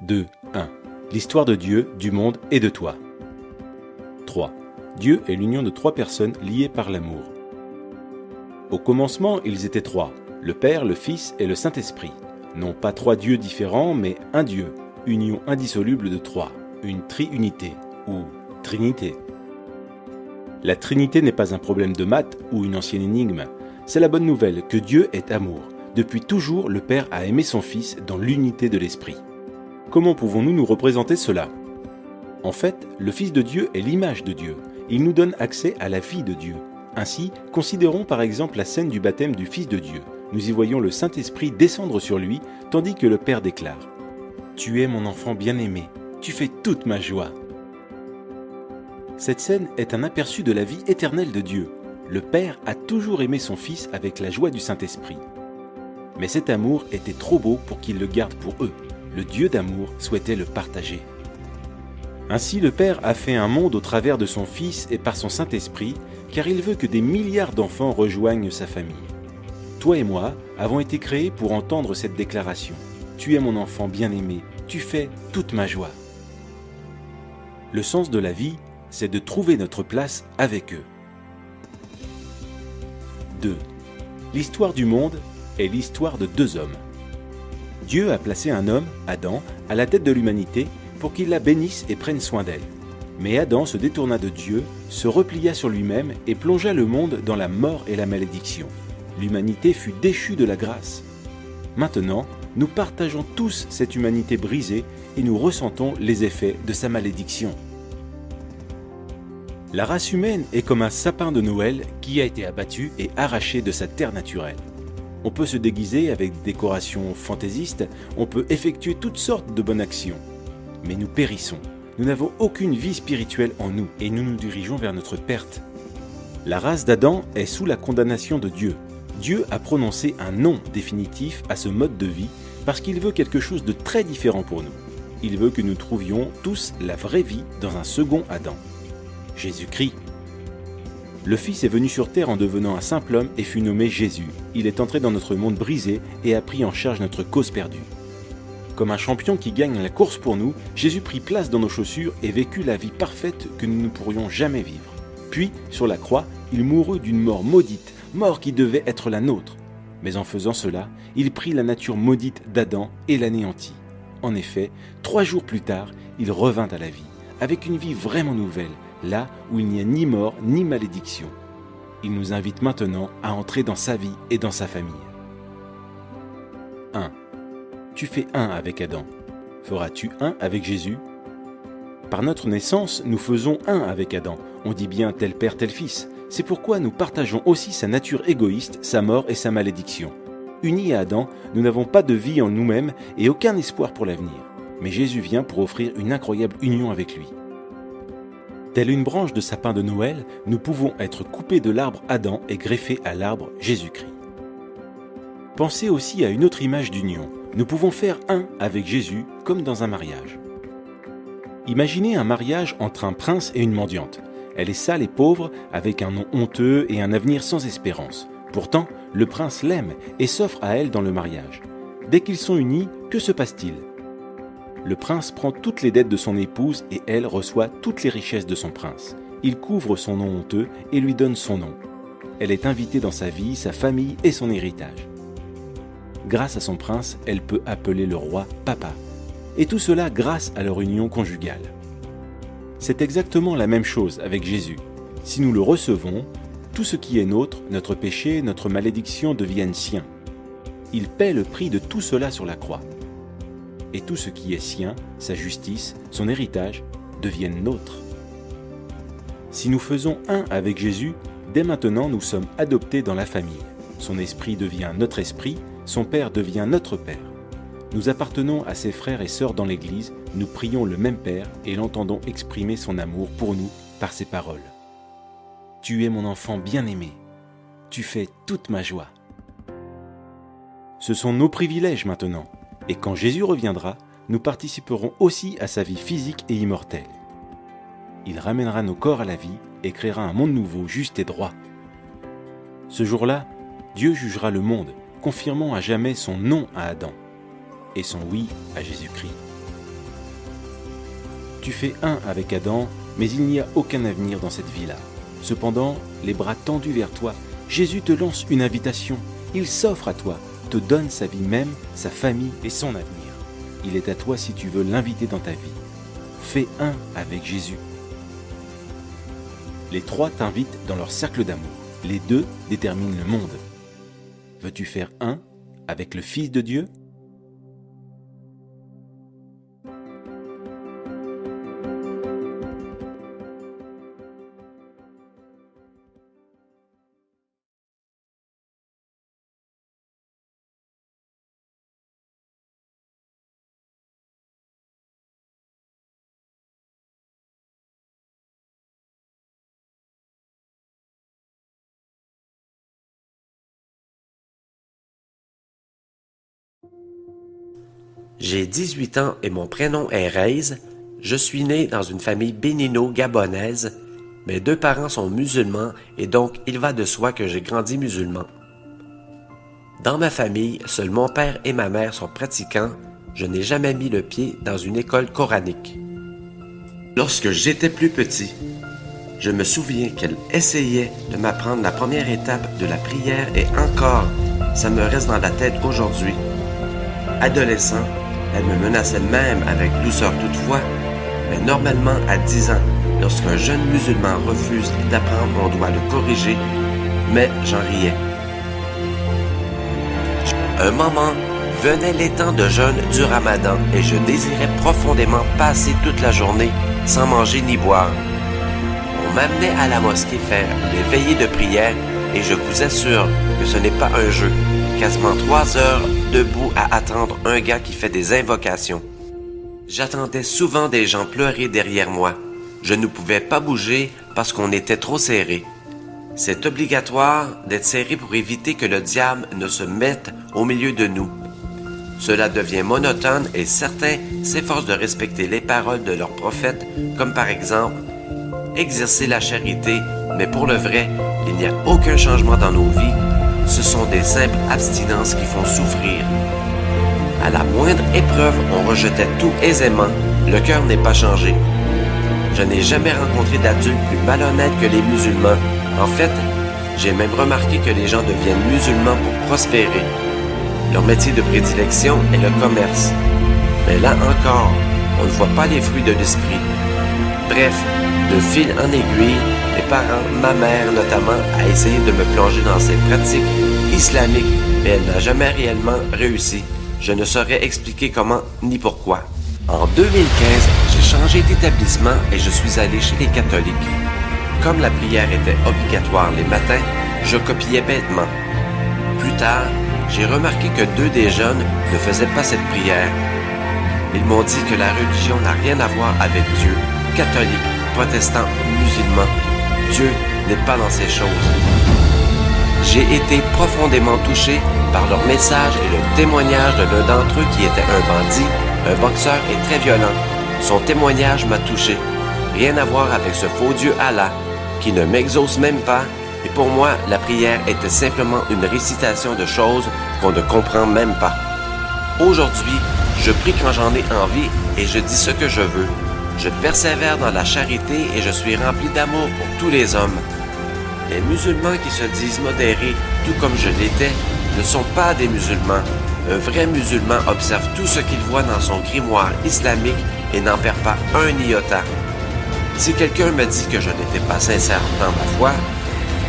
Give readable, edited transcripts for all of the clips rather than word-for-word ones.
2. 1. L'histoire de Dieu, du monde et de toi. 3. Dieu est l'union de trois personnes liées par l'amour. Au commencement, ils étaient trois, le Père, le Fils et le Saint-Esprit. Non pas trois dieux différents, mais un Dieu, union indissoluble de trois, une triunité ou trinité. La Trinité n'est pas un problème de maths ou une ancienne énigme. C'est la bonne nouvelle que Dieu est amour. Depuis toujours, le Père a aimé son Fils dans l'unité de l'Esprit. Comment pouvons-nous nous représenter cela ? En fait, le Fils de Dieu est l'image de Dieu. Il nous donne accès à la vie de Dieu. Ainsi, considérons par exemple la scène du baptême du Fils de Dieu. Nous y voyons le Saint-Esprit descendre sur lui, tandis que le Père déclare « Tu es mon enfant bien-aimé, tu fais toute ma joie ». Cette scène est un aperçu de la vie éternelle de Dieu. Le Père a toujours aimé son Fils avec la joie du Saint-Esprit. Mais cet amour était trop beau pour qu'il le garde pour eux. Le Dieu d'amour souhaitait le partager. Ainsi, le Père a fait un monde au travers de son Fils et par son Saint-Esprit, car il veut que des milliards d'enfants rejoignent sa famille. Toi et moi avons été créés pour entendre cette déclaration. Tu es mon enfant bien-aimé, tu fais toute ma joie. Le sens de la vie, c'est de trouver notre place avec eux. 2. L'histoire du monde est l'histoire de deux hommes. Dieu a placé un homme, Adam, à la tête de l'humanité pour qu'il la bénisse et prenne soin d'elle. Mais Adam se détourna de Dieu, se replia sur lui-même et plongea le monde dans la mort et la malédiction. L'humanité fut déchue de la grâce. Maintenant, nous partageons tous cette humanité brisée et nous ressentons les effets de sa malédiction. La race humaine est comme un sapin de Noël qui a été abattu et arraché de sa terre naturelle. On peut se déguiser avec des décorations fantaisistes, on peut effectuer toutes sortes de bonnes actions. Mais nous périssons. Nous n'avons aucune vie spirituelle en nous et nous nous dirigeons vers notre perte. La race d'Adam est sous la condamnation de Dieu. Dieu a prononcé un non définitif à ce mode de vie parce qu'il veut quelque chose de très différent pour nous. Il veut que nous trouvions tous la vraie vie dans un second Adam. Jésus-Christ. Le Fils est venu sur terre en devenant un simple homme et fut nommé Jésus. Il est entré dans notre monde brisé et a pris en charge notre cause perdue. Comme un champion qui gagne la course pour nous, Jésus prit place dans nos chaussures et vécut la vie parfaite que nous ne pourrions jamais vivre. Puis, sur la croix, il mourut d'une mort maudite, mort qui devait être la nôtre. Mais en faisant cela, il prit la nature maudite d'Adam et l'anéantit. En effet, 3 jours plus tard, il revint à la vie, avec une vie vraiment nouvelle, là où il n'y a ni mort ni malédiction. Il nous invite maintenant à entrer dans sa vie et dans sa famille. 1. Tu fais un avec Adam. Feras-tu un avec Jésus ? Par notre naissance, nous faisons un avec Adam. On dit bien tel père, tel fils. C'est pourquoi nous partageons aussi sa nature égoïste, sa mort et sa malédiction. Unis à Adam, nous n'avons pas de vie en nous-mêmes et aucun espoir pour l'avenir. Mais Jésus vient pour offrir une incroyable union avec lui. Telle une branche de sapin de Noël, nous pouvons être coupés de l'arbre Adam et greffés à l'arbre Jésus-Christ. Pensez aussi à une autre image d'union. Nous pouvons faire un avec Jésus comme dans un mariage. Imaginez un mariage entre un prince et une mendiante. Elle est sale et pauvre, avec un nom honteux et un avenir sans espérance. Pourtant, le prince l'aime et s'offre à elle dans le mariage. Dès qu'ils sont unis, que se passe-t-il ? Le prince prend toutes les dettes de son épouse et elle reçoit toutes les richesses de son prince. Il couvre son nom honteux et lui donne son nom. Elle est invitée dans sa vie, sa famille et son héritage. Grâce à son prince, elle peut appeler le roi papa. Et tout cela grâce à leur union conjugale. C'est exactement la même chose avec Jésus. Si nous le recevons, tout ce qui est nôtre, notre péché, notre malédiction deviennent siens. Il paie le prix de tout cela sur la croix. Et tout ce qui est sien, sa justice, son héritage, deviennent nôtres. Si nous faisons un avec Jésus, dès maintenant nous sommes adoptés dans la famille. Son esprit devient notre esprit, son Père devient notre Père. Nous appartenons à ses frères et sœurs dans l'Église, nous prions le même Père et l'entendons exprimer son amour pour nous par ses paroles. Tu es mon enfant bien-aimé, tu fais toute ma joie. Ce sont nos privilèges maintenant. Et quand Jésus reviendra, nous participerons aussi à sa vie physique et immortelle. Il ramènera nos corps à la vie et créera un monde nouveau, juste et droit. Ce jour-là, Dieu jugera le monde, confirmant à jamais son non à Adam et son oui à Jésus-Christ. Tu fais un avec Adam, mais il n'y a aucun avenir dans cette vie-là. Cependant, les bras tendus vers toi, Jésus te lance une invitation. Il s'offre à toi, te donne sa vie même, sa famille et son avenir. Il est à toi si tu veux l'inviter dans ta vie. Fais un avec Jésus. Les trois t'invitent dans leur cercle d'amour. Les deux déterminent le monde. Veux-tu faire un avec le Fils de Dieu ? J'ai 18 ans et mon prénom est Reise. Je suis né dans une famille bénino-gabonaise. Mes deux parents sont musulmans et donc il va de soi que j'ai grandi musulman. Dans ma famille, seul mon père et ma mère sont pratiquants. Je n'ai jamais mis le pied dans une école coranique. Lorsque j'étais plus petit, je me souviens qu'elle essayait de m'apprendre la première étape de la prière et encore, ça me reste dans la tête aujourd'hui. Adolescent, elle me menaçait même avec douceur toutefois, mais normalement à 10 ans, lorsqu'un jeune musulman refuse d'apprendre, on doit le corriger, mais j'en riais. Un moment, venait les temps de jeûne du Ramadan et je désirais profondément passer toute la journée sans manger ni boire. On m'amenait à la mosquée faire les veillées de prière et je vous assure que ce n'est pas un jeu. Quasiment 3 heures debout à attendre un gars qui fait des invocations. J'attendais souvent des gens pleurer derrière moi. Je ne pouvais pas bouger parce qu'on était trop serré. C'est obligatoire d'être serré pour éviter que le diable ne se mette au milieu de nous. Cela devient monotone et certains s'efforcent de respecter les paroles de leurs prophètes, comme par exemple exercer la charité, mais pour le vrai, il n'y a aucun changement dans nos vies. Ce sont des simples abstinences qui font souffrir. À la moindre épreuve, on rejetait tout aisément. Le cœur n'est pas changé. Je n'ai jamais rencontré d'adultes plus malhonnêtes que les musulmans. En fait, j'ai même remarqué que les gens deviennent musulmans pour prospérer. Leur métier de prédilection est le commerce. Mais là encore, on ne voit pas les fruits de l'esprit. Bref, de fil en aiguille, mes parents, ma mère notamment, a essayé de me plonger dans ces pratiques islamiques, mais elle n'a jamais réellement réussi. Je ne saurais expliquer comment ni pourquoi. En 2015, j'ai changé d'établissement et je suis allé chez les catholiques. Comme la prière était obligatoire les matins, je copiais bêtement. Plus tard, j'ai remarqué que 2 des jeunes ne faisaient pas cette prière. Ils m'ont dit que la religion n'a rien à voir avec Dieu. Catholique, protestant, musulman, Dieu n'est pas dans ces choses. J'ai été profondément touché par leur message et le témoignage de l'un d'entre eux qui était un bandit, un boxeur et très violent. Son témoignage m'a touché. Rien à voir avec ce faux Dieu Allah, qui ne m'exauce même pas, et pour moi, la prière était simplement une récitation de choses qu'on ne comprend même pas. Aujourd'hui, je prie quand j'en ai envie et je dis ce que je veux. Je persévère dans la charité et je suis rempli d'amour pour tous les hommes. Les musulmans qui se disent modérés, tout comme je l'étais, ne sont pas des musulmans. Un vrai musulman observe tout ce qu'il voit dans son grimoire islamique et n'en perd pas un iota. Si quelqu'un me dit que je n'étais pas sincère dans ma foi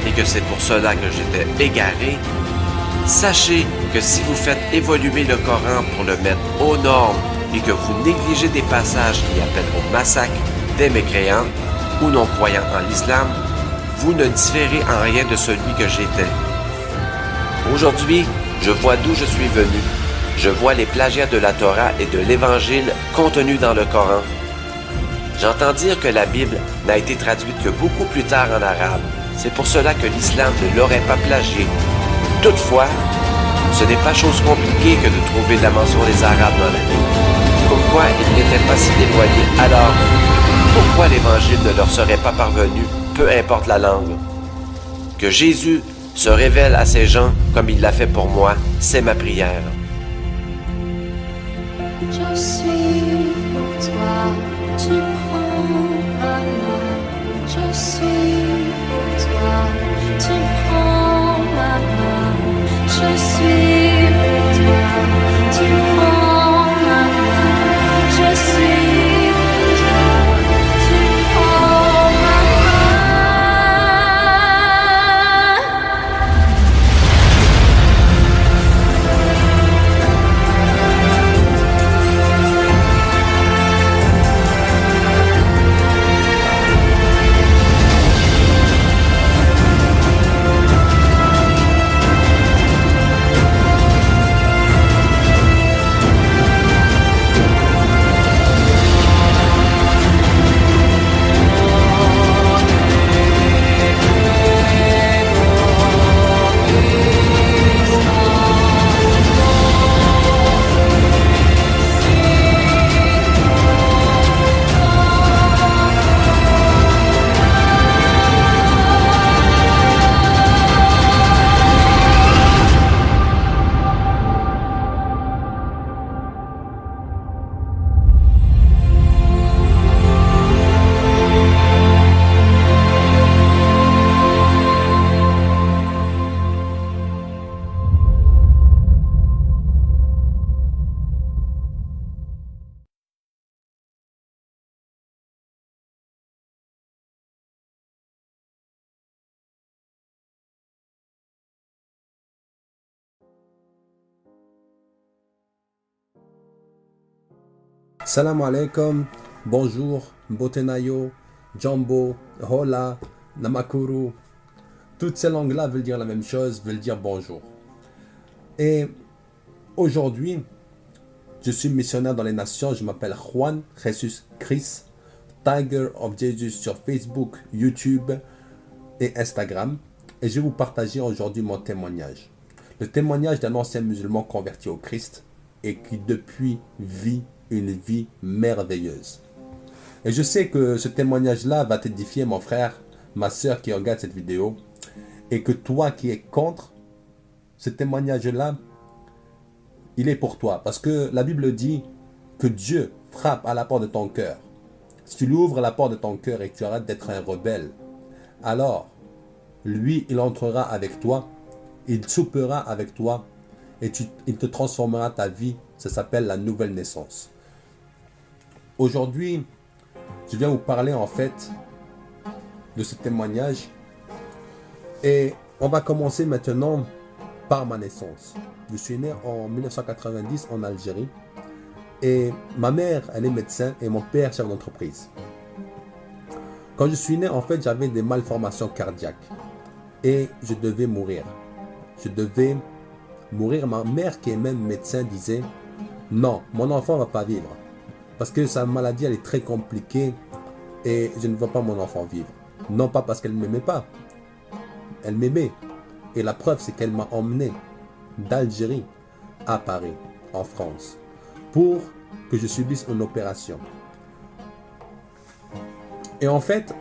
et que c'est pour cela que j'étais égaré, sachez que si vous faites évoluer le Coran pour le mettre aux normes et que vous négligez des passages qui appellent au massacre des mécréants ou non-croyants en l'islam, vous ne différez en rien de celui que j'étais. Aujourd'hui, je vois d'où je suis venu. Je vois les plagiats de la Torah et de l'Évangile contenus dans le Coran. J'entends dire que la Bible n'a été traduite que beaucoup plus tard en arabe. C'est pour cela que l'islam ne l'aurait pas plagié. Toutefois, ce n'est pas chose compliquée que de trouver la mention des Arabes dans la Bible. Pourquoi ils n'étaient pas si dévoyés alors? Pourquoi l'Évangile ne leur serait pas parvenu, peu importe la langue? Que Jésus se révèle à ces gens comme il l'a fait pour moi, c'est ma prière. Je suis pour toi, tu Salam alaikum, bonjour, botenayo, jumbo, hola, namakuru. Toutes ces langues-là veulent dire la même chose, veulent dire bonjour. Et aujourd'hui, je suis missionnaire dans les nations, je m'appelle Juan Jesus Chris, Tiger of Jesus sur Facebook, YouTube et Instagram. Et je vais vous partager aujourd'hui mon témoignage. Le témoignage d'un ancien musulman converti au Christ et qui depuis vit une vie merveilleuse. Et je sais que ce témoignage-là va t'édifier, mon frère, ma soeur qui regarde cette vidéo, et que toi qui es contre, ce témoignage-là, il est pour toi. Parce que la Bible dit que Dieu frappe à la porte de ton cœur. Si tu lui ouvres la porte de ton cœur et que tu arrêtes d'être un rebelle, alors, lui, il entrera avec toi, il soupera avec toi, et il te transformera ta vie. Ça s'appelle la nouvelle naissance. Aujourd'hui, je viens vous parler en fait de ce témoignage. Et on va commencer maintenant par ma naissance. Je suis né en 1990 en Algérie. Et ma mère, elle est médecin et mon père, chef d'entreprise. Quand je suis né, en fait, j'avais des malformations cardiaques. Et je devais mourir. Je devais mourir. Ma mère, qui est même médecin, disait « Non, mon enfant ne va pas vivre. Parce que sa maladie, elle est très compliquée et je ne vois pas mon enfant vivre. » Non pas parce qu'elle ne m'aimait pas. Elle m'aimait. Et la preuve, c'est qu'elle m'a emmené d'Algérie à Paris, en France, pour que je subisse une opération. Et en fait,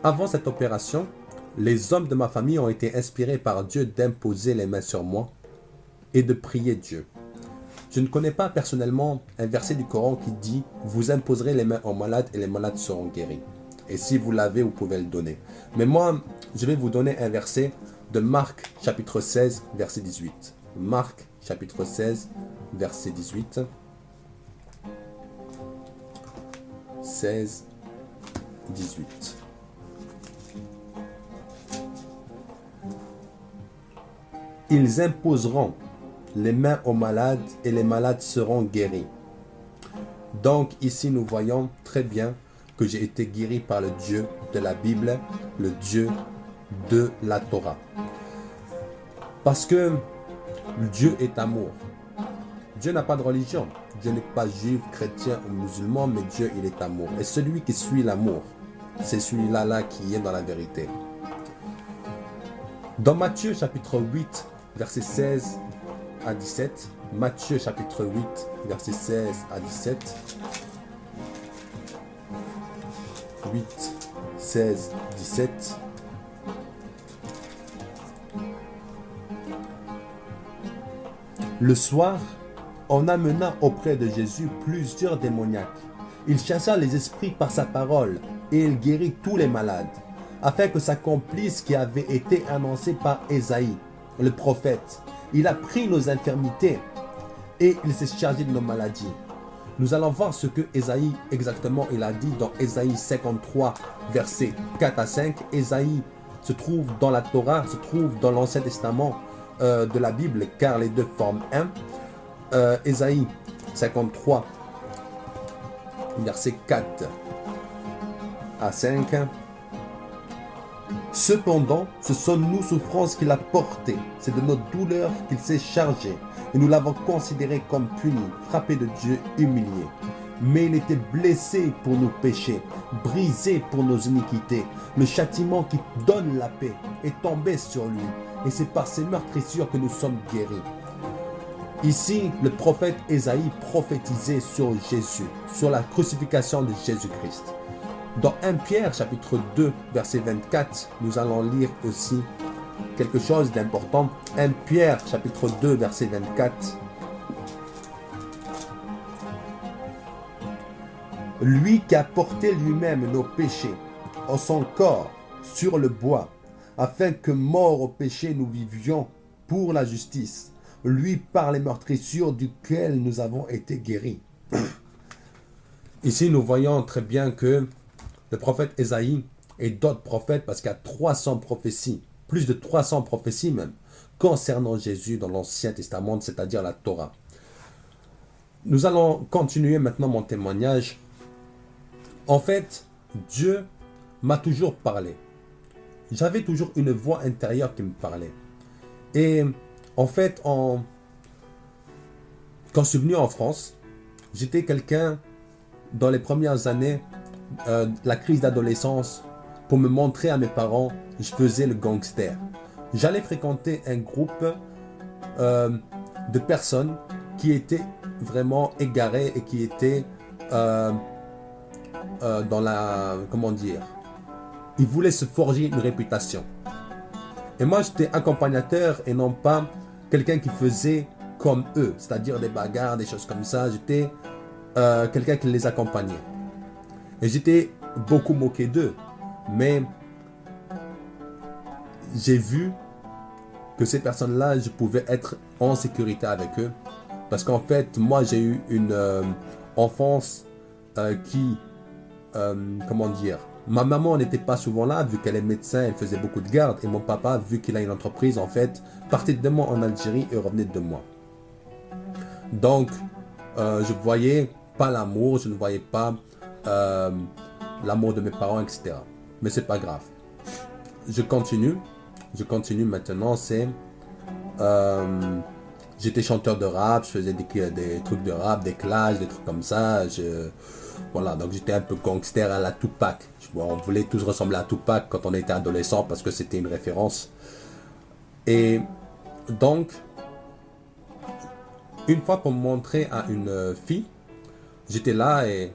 avant cette opération, les hommes de ma famille ont été inspirés par Dieu d'imposer les mains sur moi et de prier Dieu. Je ne connais pas personnellement un verset du Coran qui dit « Vous imposerez les mains aux malades et les malades seront guéris ». Et si vous l'avez, vous pouvez le donner. Mais moi, je vais vous donner un verset de Marc chapitre 16, verset 18. Marc chapitre 16, verset 18. 16, 18. Ils imposeront les mains aux malades et les malades seront guéris. Donc ici nous voyons très bien que j'ai été guéri par le Dieu de la Bible, le Dieu de la Torah. Parce que Dieu est amour. Dieu n'a pas de religion. Dieu n'est pas juif, chrétien ou musulman, mais Dieu, il est amour. Et celui qui suit l'amour, c'est celui-là qui est dans la vérité. Dans Matthieu chapitre 8, verset 16 à 17, Matthieu chapitre 8, verset 16 à 17, 8, 16, 17. Le soir, on amena auprès de Jésus plusieurs démoniaques. Il chassa les esprits par sa parole et il guérit tous les malades, afin que s'accomplisse ce qui avait été annoncé par Ésaïe, le prophète. Il a pris nos infirmités et il s'est chargé de nos maladies. Nous allons voir ce que Ésaïe exactement il a dit dans Ésaïe 53, versets 4 à 5. Ésaïe se trouve dans la Torah, se trouve dans l'Ancien Testament de la Bible, car les deux forment un. Ésaïe 53, versets 4 à 5. Cependant, ce sont nos souffrances qu'il a portées, c'est de nos douleurs qu'il s'est chargé, et nous l'avons considéré comme puni, frappé de Dieu, humilié. Mais il était blessé pour nos péchés, brisé pour nos iniquités. Le châtiment qui donne la paix est tombé sur lui, et c'est par ses meurtrissures que nous sommes guéris. Ici, le prophète Ésaïe prophétisait sur Jésus, sur la crucifixion de Jésus-Christ. Dans 1 Pierre chapitre 2 verset 24, nous allons lire aussi quelque chose d'important. 1 Pierre chapitre 2 verset 24. Lui qui a porté lui-même nos péchés en son corps sur le bois, afin que mort au péché nous vivions pour la justice. Lui par les meurtrissures duquel nous avons été guéris. Ici nous voyons très bien que le prophète Ésaïe et d'autres prophètes, parce qu'il y a 300 prophéties, plus de 300 prophéties même, concernant Jésus dans l'Ancien Testament, c'est-à-dire la Torah. Nous allons continuer maintenant mon témoignage. En fait, Dieu m'a toujours parlé. J'avais toujours une voix intérieure qui me parlait. Et en fait, quand je suis venu en France, j'étais quelqu'un, dans les premières années, la crise d'adolescence, pour me montrer à mes parents, je faisais le gangster. J'allais fréquenter un groupe de personnes qui étaient vraiment égarées et qui étaient dans la... comment dire, ils voulaient se forger une réputation. Et moi, j'étais accompagnateur et non pas quelqu'un qui faisait comme eux, c'est-à-dire des bagarres, des choses comme ça. J'étais quelqu'un qui les accompagnait. Et j'étais beaucoup moqué d'eux. Mais j'ai vu que ces personnes-là, je pouvais être en sécurité avec eux. Parce qu'en fait, moi, j'ai eu une enfance qui... comment dire, ma maman n'était pas souvent là, vu qu'elle est médecin, elle faisait beaucoup de garde. Et mon papa, vu qu'il a une entreprise, en fait, partait de moi en Algérie et revenait de moi. Donc, je ne voyais pas l'amour, je ne voyais pas l'amour de mes parents, etc. Mais c'est pas grave. Je continue maintenant, c'est... j'étais chanteur de rap, je faisais des trucs de rap, des clashs, des trucs comme ça. Voilà, donc j'étais un peu gangster à la Tupac. On voulait tous ressembler à Tupac quand on était adolescent parce que c'était une référence. Et donc, une fois pour me montrer à une fille, j'étais là et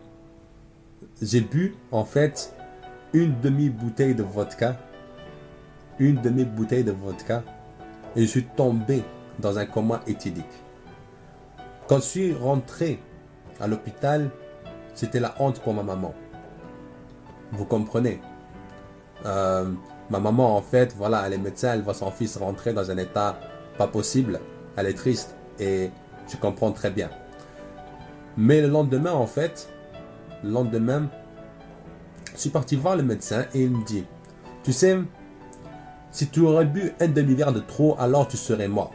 j'ai bu en fait une demi-bouteille de vodka. Une demi-bouteille de vodka. Et je suis tombé dans un coma éthylique. Quand je suis rentré à l'hôpital, c'était la honte pour ma maman. Vous comprenez? Ma maman, en fait, voilà, elle est médecin, elle voit son fils rentrer dans un état pas possible. Elle est triste et je comprends très bien. Mais le lendemain, en fait, je suis parti voir le médecin et il me dit, tu sais, si tu aurais bu un demi-verre de trop, alors tu serais mort.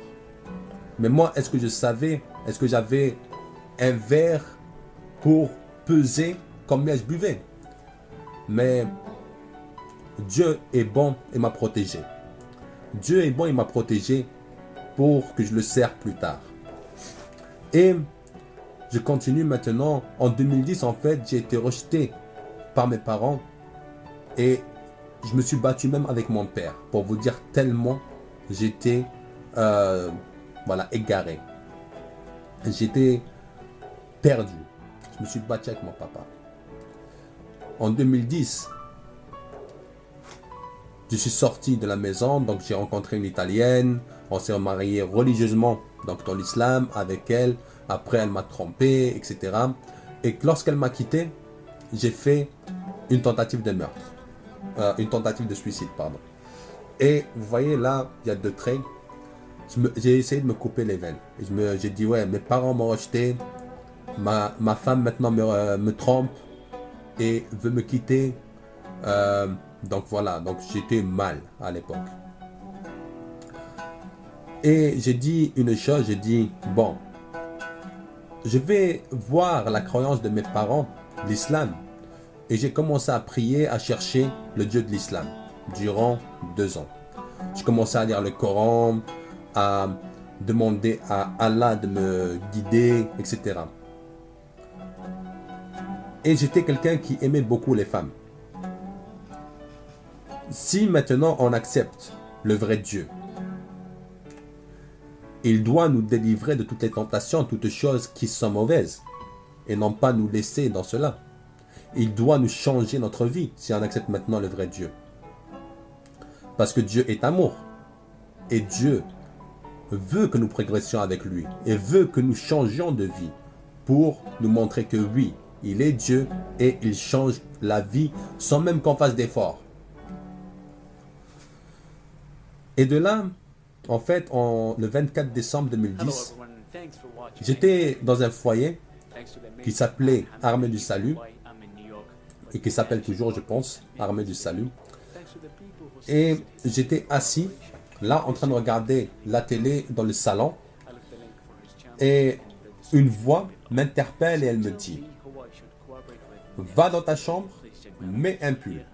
Mais moi, est-ce que je savais, est-ce que j'avais un verre pour peser combien je buvais? Mais Dieu est bon et m'a protégé. Dieu est bon et m'a protégé pour que je le sers plus tard. Et je continue maintenant. En 2010, en fait, j'ai été rejeté par mes parents et je me suis battu même avec mon père, pour vous dire tellement j'étais voilà, égaré. J'étais perdu. Je me suis battu avec mon papa. En 2010, je suis sorti de la maison, donc j'ai rencontré une Italienne. On s'est marié religieusement, donc dans l'islam, avec elle. Après, elle m'a trompé, etc. Et lorsqu'elle m'a quitté, j'ai fait une tentative de meurtre. Une tentative de suicide, pardon. Et vous voyez là, il y a deux traits. J'ai essayé de me couper les veines. J'ai dit, ouais, mes parents m'ont rejeté. Ma femme maintenant me trompe et veut me quitter. Donc voilà, donc j'étais mal à l'époque. Et j'ai dit une chose, j'ai dit, bon, je vais voir la croyance de mes parents, l'islam. Et j'ai commencé à prier, à chercher le Dieu de l'islam durant 2 ans. J'ai commencé à lire le Coran, à demander à Allah de me guider, etc. Et j'étais quelqu'un qui aimait beaucoup les femmes. Si maintenant on accepte le vrai Dieu, il doit nous délivrer de toutes les tentations, toutes choses qui sont mauvaises, et non pas nous laisser dans cela. Il doit nous changer notre vie si on accepte maintenant le vrai Dieu. Parce que Dieu est amour. Et Dieu veut que nous progressions avec lui. Et veut que nous changions de vie. Pour nous montrer que oui, il est Dieu et il change la vie sans même qu'on fasse d'efforts. Et de là, en fait, le 24 décembre 2010, j'étais dans un foyer qui s'appelait Armée du Salut. Et qui s'appelle toujours, je pense, Armée du Salut. Et j'étais assis, là, en train de regarder la télé dans le salon. Et une voix m'interpelle et elle me dit, va dans ta chambre, mets un pull.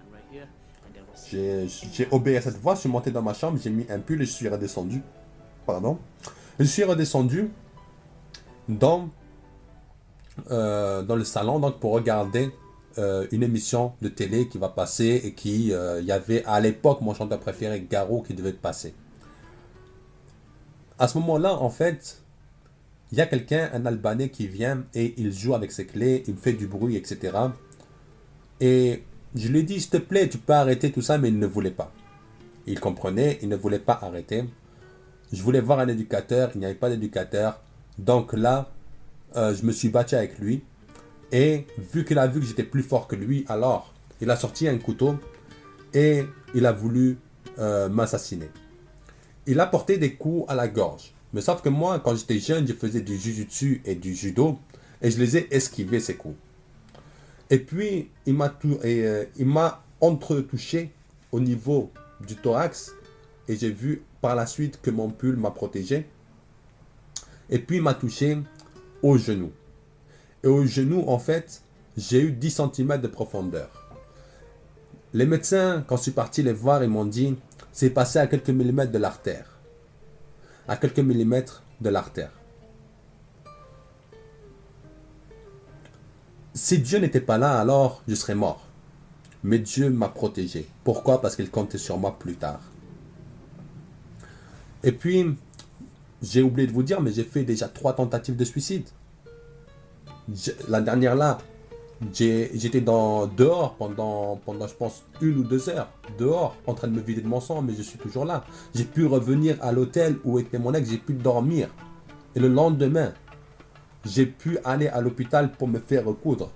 J'ai obéi à cette voix, je suis monté dans ma chambre, j'ai mis un pull et je suis redescendu. Pardon. Je suis redescendu dans le salon donc pour regarder une émission de télé qui va passer et qui il y avait à l'époque mon chanteur préféré Garo qui devait passer. À ce moment-là, en fait, il y a quelqu'un, un Albanais qui vient et il joue avec ses clés, il fait du bruit, etc. Et je lui ai dit, s'il te plaît, tu peux arrêter tout ça, mais il ne voulait pas. Il comprenait, il ne voulait pas arrêter. Je voulais voir un éducateur, il n'y avait pas d'éducateur. Donc là, je me suis battu avec lui. Et vu qu'il a vu que j'étais plus fort que lui, alors il a sorti un couteau et il a voulu m'assassiner. Il a porté des coups à la gorge. Mais sauf que moi, quand j'étais jeune, je faisais du jujutsu et du judo et je les ai esquivés ces coups. Et puis, il m'a entretouché au niveau du thorax et j'ai vu par la suite que mon pull m'a protégé. Et puis, il m'a touché au genou. Et au genou, en fait, j'ai eu 10 cm de profondeur. Les médecins, quand je suis parti les voir, ils m'ont dit, c'est passé à quelques millimètres de l'artère. À quelques millimètres de l'artère. Si Dieu n'était pas là, alors je serais mort. Mais Dieu m'a protégé. Pourquoi? Parce qu'il comptait sur moi plus tard. Et puis, j'ai oublié de vous dire, mais j'ai fait déjà 3 tentatives de suicide. La dernière là, j'étais dehors pendant je pense 1 ou 2 heures. Dehors, en train de me vider de mon sang, mais je suis toujours là. J'ai pu revenir à l'hôtel où était mon ex, j'ai pu dormir. Et le lendemain, j'ai pu aller à l'hôpital pour me faire recoudre.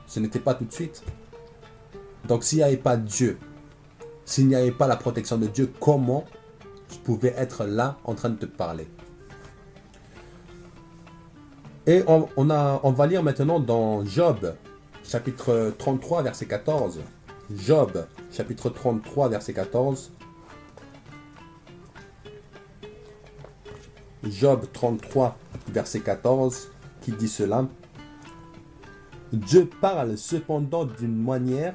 Ce n'était pas tout de suite. Donc s'il n'y avait pas Dieu, s'il n'y avait pas la protection de Dieu, comment je pouvais être là en train de te parler? Et on va lire maintenant dans Job, chapitre 33, verset 14. Job, chapitre 33, verset 14. Job 33, verset 14, qui dit cela. Dieu parle cependant d'une manière,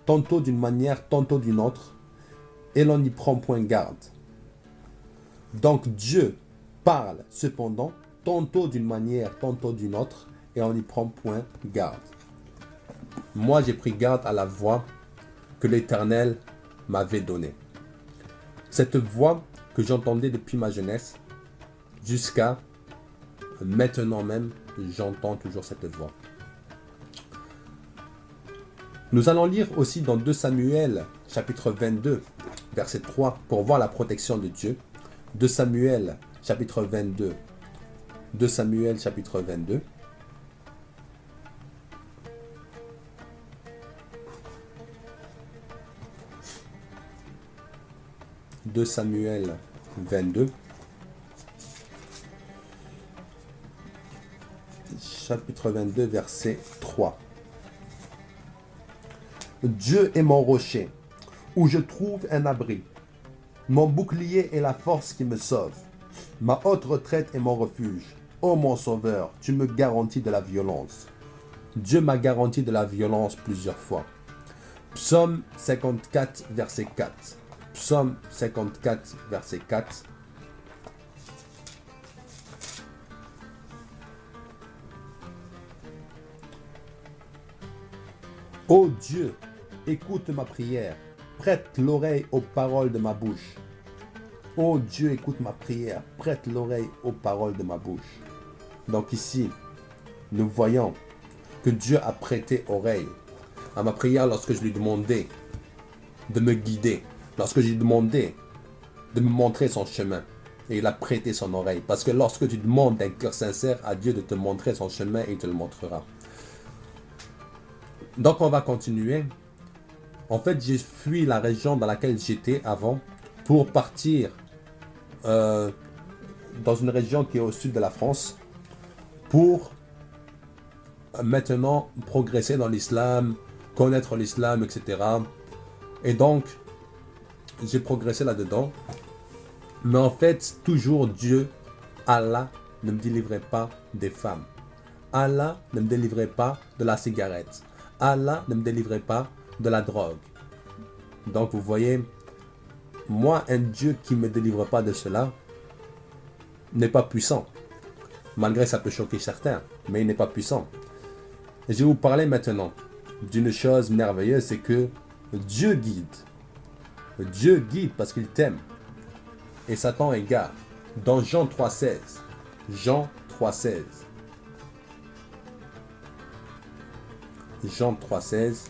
tantôt d'une manière, tantôt d'une autre, et l'on n'y prend point garde. Donc Dieu parle cependant, tantôt d'une manière, tantôt d'une autre, et on n'y prend point garde. Moi, j'ai pris garde à la voix que l'Éternel m'avait donnée. Cette voix que j'entendais depuis ma jeunesse, jusqu'à maintenant même, j'entends toujours cette voix. Nous allons lire aussi dans 2 Samuel, chapitre 22, verset 3, pour voir la protection de Dieu. 2 Samuel, chapitre 22. 2 Samuel, chapitre 22. De Samuel 22, chapitre 22, verset 3. Dieu est mon rocher, où je trouve un abri. Mon bouclier est la force qui me sauve. Ma haute retraite est mon refuge. Ô mon sauveur, tu me garantis de la violence. Dieu m'a garanti de la violence plusieurs fois. Psaume 54, verset 4. Psaume 54, verset 4. Ô Dieu, écoute ma prière, prête l'oreille aux paroles de ma bouche. Ô Dieu, écoute ma prière, prête l'oreille aux paroles de ma bouche. Donc ici, nous voyons que Dieu a prêté oreille à ma prière lorsque je lui demandais de me guider. Lorsque j'ai demandé de me montrer son chemin, et il a prêté son oreille. Parce que lorsque tu demandes d'un cœur sincère à Dieu de te montrer son chemin, il te le montrera. Donc on va continuer. En fait, j'ai fui la région dans laquelle j'étais avant pour partir dans une région qui est au sud de la France pour maintenant progresser dans l'islam, connaître l'islam, etc. Et donc, j'ai progressé là-dedans. Mais en fait, toujours Dieu, Allah, ne me délivrait pas des femmes. Allah ne me délivrait pas de la cigarette. Allah ne me délivrait pas de la drogue. Donc vous voyez, moi, un Dieu qui ne me délivre pas de cela n'est pas puissant. Malgré que ça peut choquer certains, mais il n'est pas puissant. Et je vais vous parler maintenant d'une chose merveilleuse, c'est que Dieu guide. Dieu guide parce qu'il t'aime. Et Satan égare. Dans Jean 3,16. Jean 3,16. Jean 3,16.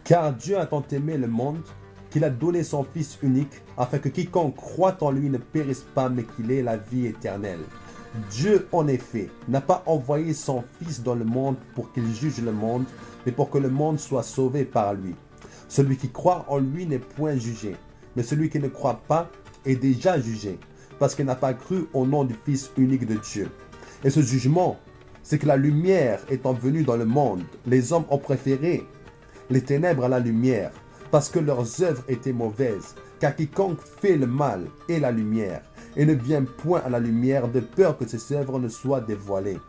Car Dieu a tant aimé le monde qu'il a donné son Fils unique, afin que quiconque croit en lui ne périsse pas, mais qu'il ait la vie éternelle. Dieu, en effet, n'a pas envoyé son Fils dans le monde pour qu'il juge le monde, mais pour que le monde soit sauvé par lui. Celui qui croit en lui n'est point jugé, mais celui qui ne croit pas est déjà jugé, parce qu'il n'a pas cru au nom du Fils unique de Dieu. Et ce jugement, c'est que la lumière étant venue dans le monde, les hommes ont préféré les ténèbres à la lumière, parce que leurs œuvres étaient mauvaises. Car quiconque fait le mal est la lumière, et ne vient point à la lumière de peur que ses œuvres ne soient dévoilées.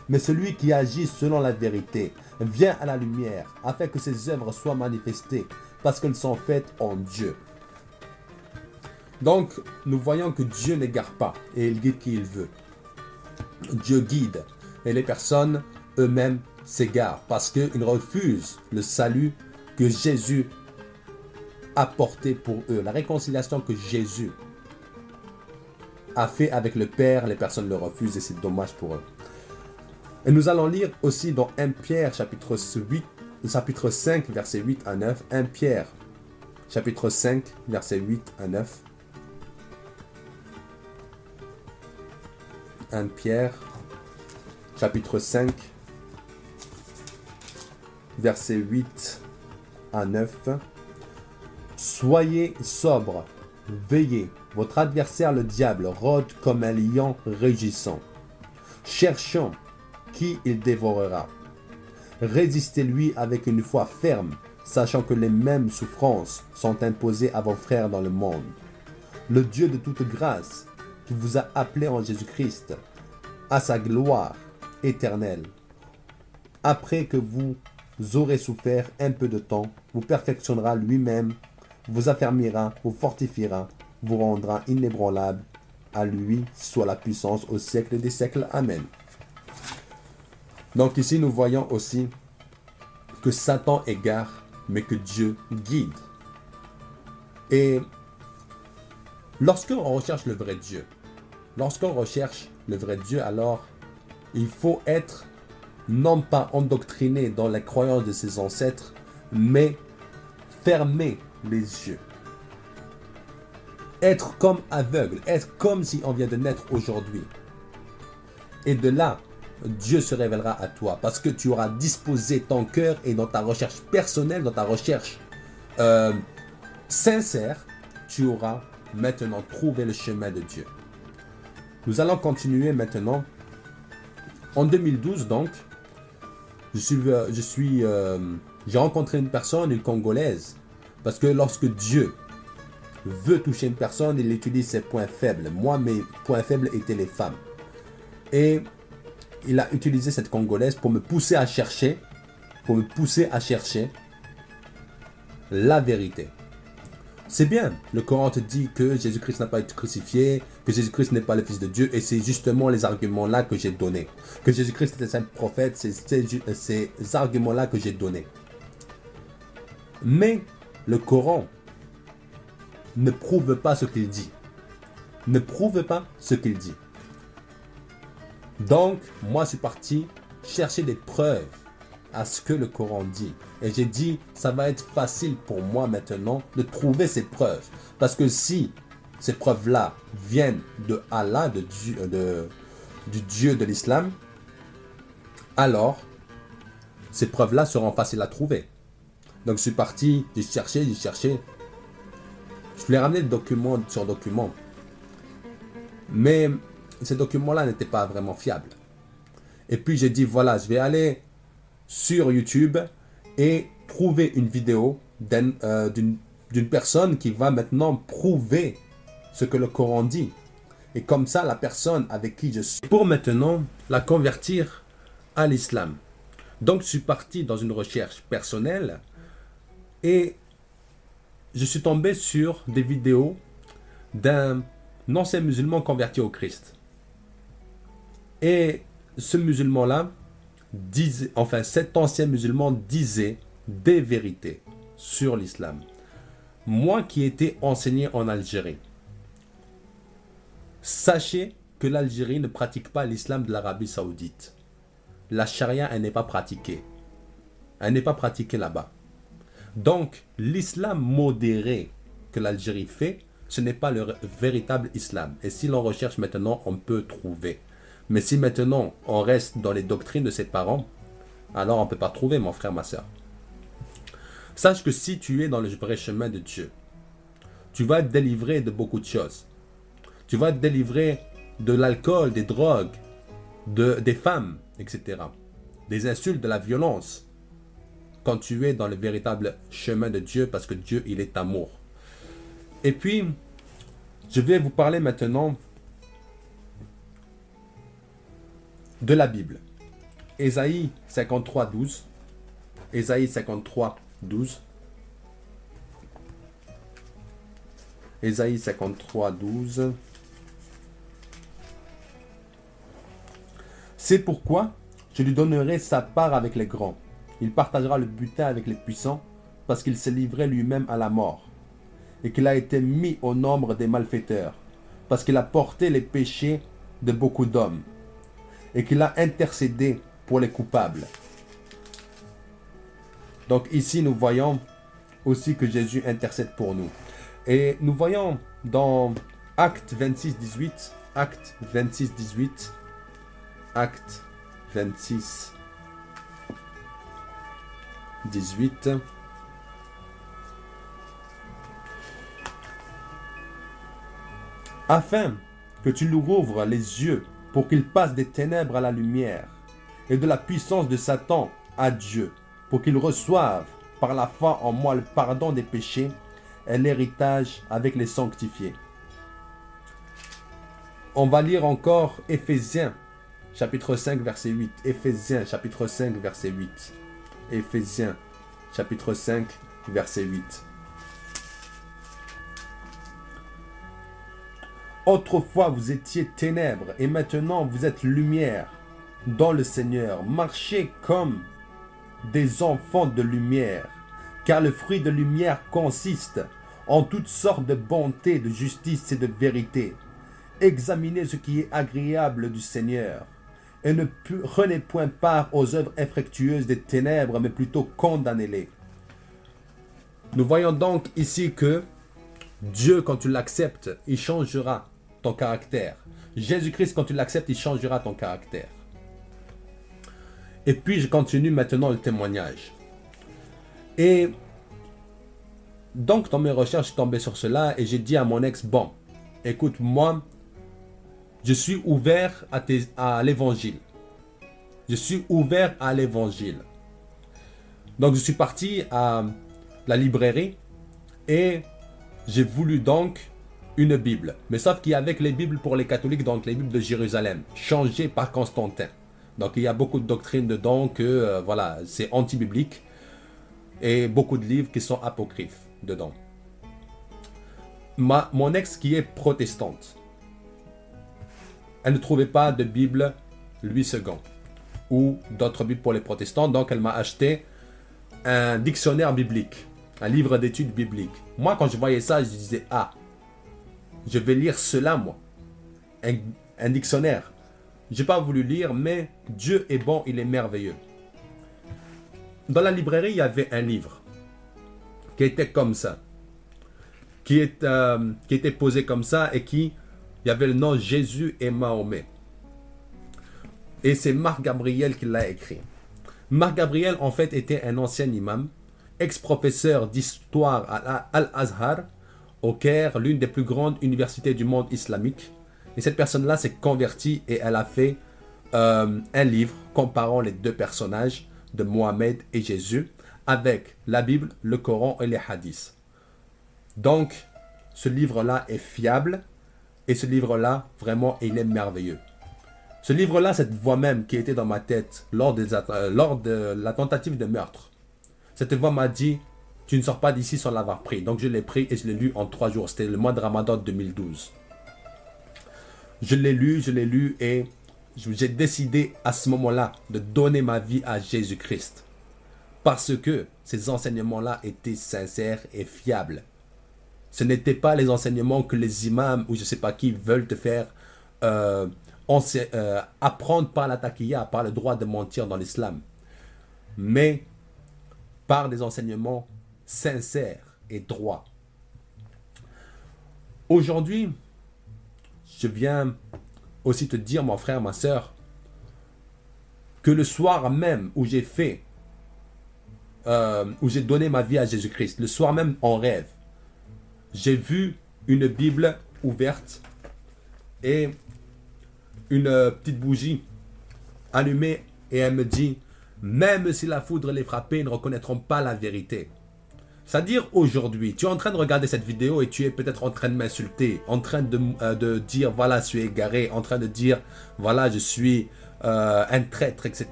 Mais celui qui agit selon la vérité vient à la lumière, afin que ses œuvres soient manifestées, parce qu'elles sont faites en Dieu. Donc, nous voyons que Dieu n'égare pas, et il guide qui il veut. Dieu guide, et les personnes eux-mêmes s'égarent, parce qu'ils refusent le salut que Jésus a porté pour eux. La réconciliation que Jésus a fait avec le Père, les personnes le refusent, et c'est dommage pour eux. Et nous allons lire aussi dans 1 Pierre chapitre 5 verset 8 à 9. 1 Pierre chapitre 5 verset 8 à 9. 1 Pierre chapitre 5 verset 8 à 9. Soyez sobres, veillez. Votre adversaire le diable rôde comme un lion rugissant, cherchant qui il dévorera. Résistez-lui avec une foi ferme, sachant que les mêmes souffrances sont imposées à vos frères dans le monde. Le Dieu de toute grâce, qui vous a appelé en Jésus-Christ à sa gloire éternelle, après que vous aurez souffert un peu de temps, vous perfectionnera lui-même, vous affermira, vous fortifiera, vous rendra inébranlable. À lui soit la puissance au siècle des siècles. Amen. Donc ici, nous voyons aussi que Satan égare, mais que Dieu guide. Et lorsqu'on recherche le vrai Dieu, alors il faut être non pas endoctriné dans les croyances de ses ancêtres, mais fermer les yeux. Être comme aveugle, être comme si on vient de naître aujourd'hui. Et de là, Dieu se révélera à toi, parce que tu auras disposé ton cœur, et dans ta recherche personnelle, dans ta recherche sincère, tu auras maintenant trouvé le chemin de Dieu. Nous allons continuer maintenant. En 2012 donc, j'ai rencontré une personne, une Congolaise, parce que lorsque Dieu veut toucher une personne, il utilise ses points faibles. Moi, mes points faibles étaient les femmes. Et il a utilisé cette Congolaise pour me pousser à chercher, la vérité. C'est bien, le Coran te dit que Jésus-Christ n'a pas été crucifié, que Jésus-Christ n'est pas le Fils de Dieu, et c'est justement les arguments-là que j'ai donnés. Que Jésus-Christ était un prophète, c'est ces arguments-là que j'ai donnés. Mais le Coran ne prouve pas ce qu'il dit. Ne prouve pas ce qu'il dit. Donc, moi, je suis parti chercher des preuves à ce que le Coran dit. Et j'ai dit, ça va être facile pour moi maintenant de trouver ces preuves. Parce que si ces preuves-là viennent de Allah, du Dieu de l'islam, alors ces preuves-là seront faciles à trouver. Donc je suis parti, j'ai cherché. Je voulais ramener document sur document. Mais ces documents-là n'étaient pas vraiment fiables. Et puis j'ai dit, voilà, je vais aller sur YouTube et trouver une vidéo d'une personne qui va maintenant prouver ce que le Coran dit. Et comme ça, la personne avec qui je suis, pour maintenant la convertir à l'islam. Donc, je suis parti dans une recherche personnelle et je suis tombé sur des vidéos d'un ancien musulman converti au Christ. Et ce musulman-là disait, enfin cet ancien musulman disait des vérités sur l'islam. Moi qui étais enseigné en Algérie, sachez que l'Algérie ne pratique pas l'islam de l'Arabie Saoudite. La charia, elle n'est pas pratiquée. Elle n'est pas pratiquée là-bas. Donc, l'islam modéré que l'Algérie fait, ce n'est pas le véritable islam. Et si l'on recherche maintenant, on peut trouver. Mais si maintenant, on reste dans les doctrines de ses parents, alors on ne peut pas trouver, mon frère, ma soeur. Sache que si tu es dans le vrai chemin de Dieu, tu vas être délivré de beaucoup de choses. Tu vas être délivré de l'alcool, des drogues, des femmes, etc. Des insultes, de la violence. Quand tu es dans le véritable chemin de Dieu, parce que Dieu, il est amour. Et puis, je vais vous parler maintenant de la Bible. Ésaïe 53, 12. Ésaïe 53, 12. Ésaïe 53, 12. C'est pourquoi je lui donnerai sa part avec les grands. Il partagera le butin avec les puissants, parce qu'il s'est livré lui-même à la mort, et qu'il a été mis au nombre des malfaiteurs, parce qu'il a porté les péchés de beaucoup d'hommes, et qu'il a intercédé pour les coupables. Donc ici, nous voyons aussi que Jésus intercède pour nous. Et nous voyons dans Acte 26, 18, Acte 26, 18, Acte 26, 18. Afin que tu lui rouvres les yeux pour qu'il passe des ténèbres à la lumière et de la puissance de Satan à Dieu, pour qu'il reçoive par la foi en moi le pardon des péchés et l'héritage avec les sanctifiés. On va lire encore Éphésiens chapitre 5 verset 8. Éphésiens chapitre 5 verset 8. Éphésiens chapitre 5 verset 8. Autrefois vous étiez ténèbres et maintenant vous êtes lumière dans le Seigneur. Marchez comme des enfants de lumière, car le fruit de lumière consiste en toutes sortes de bonté, de justice et de vérité. Examinez ce qui est agréable du Seigneur et ne prenez point part aux œuvres infructueuses des ténèbres, mais plutôt condamnez-les. Nous voyons donc ici que Dieu, quand tu l'acceptes, il changera ton caractère. Jésus-Christ, quand tu l'acceptes, il changera ton caractère. Et puis, je continue maintenant le témoignage. Et donc, dans mes recherches, je suis tombé sur cela et j'ai dit à mon ex, bon, écoute, moi, je suis ouvert à l'évangile. Je suis ouvert à l'évangile. Donc, je suis parti à la librairie et j'ai voulu donc une Bible. Mais sauf qu'il y avait les Bibles pour les catholiques, donc les Bibles de Jérusalem, changées par Constantin. Donc, il y a beaucoup de doctrines dedans que, voilà, c'est anti-biblique. Et beaucoup de livres qui sont apocryphes dedans. Mon ex qui est protestante, elle ne trouvait pas de Bible Louis II ou d'autres Bibles pour les protestants. Donc, elle m'a acheté un dictionnaire biblique, un livre d'études bibliques. Moi, quand je voyais ça, je disais, ah, je vais lire cela, moi. Un dictionnaire. Je n'ai pas voulu lire, mais Dieu est bon, il est merveilleux. Dans la librairie, il y avait un livre qui était comme ça, qui était posé comme ça et il y avait le nom Jésus et Mahomet. Et c'est Marc Gabriel qui l'a écrit. Marc Gabriel, en fait, était un ancien imam, ex-professeur d'histoire à Al-Azhar, au Caire, l'une des plus grandes universités du monde islamique. Et cette personne-là s'est convertie et elle a fait un livre comparant les deux personnages de Mohamed et Jésus avec la Bible, le Coran et les hadiths. Donc, ce livre-là est fiable et ce livre-là, vraiment, il est merveilleux. Ce livre-là, cette voix même qui était dans ma tête lors de la tentative de meurtre, cette voix m'a dit, tu ne sors pas d'ici sans l'avoir pris. Donc je l'ai pris et je l'ai lu en 3 jours. C'était le mois de Ramadan 2012. Je l'ai lu et j'ai décidé à ce moment-là de donner ma vie à Jésus-Christ. Parce que ces enseignements-là étaient sincères et fiables. Ce n'étaient pas les enseignements que les imams ou je ne sais pas qui veulent te faire apprendre par la taqiyya, par le droit de mentir dans l'islam. Mais par des enseignements sincères et droits. Aujourd'hui, je viens aussi te dire, mon frère, ma soeur, que le soir même où j'ai donné ma vie à Jésus-Christ, le soir même en rêve, j'ai vu une Bible ouverte et une petite bougie allumée et elle me dit, même si la foudre les frappait, ils ne reconnaîtront pas la vérité. C'est-à-dire aujourd'hui, tu es en train de regarder cette vidéo et tu es peut-être en train de m'insulter, en train de dire, voilà, je suis égaré, en train de dire, voilà, je suis un traître, etc.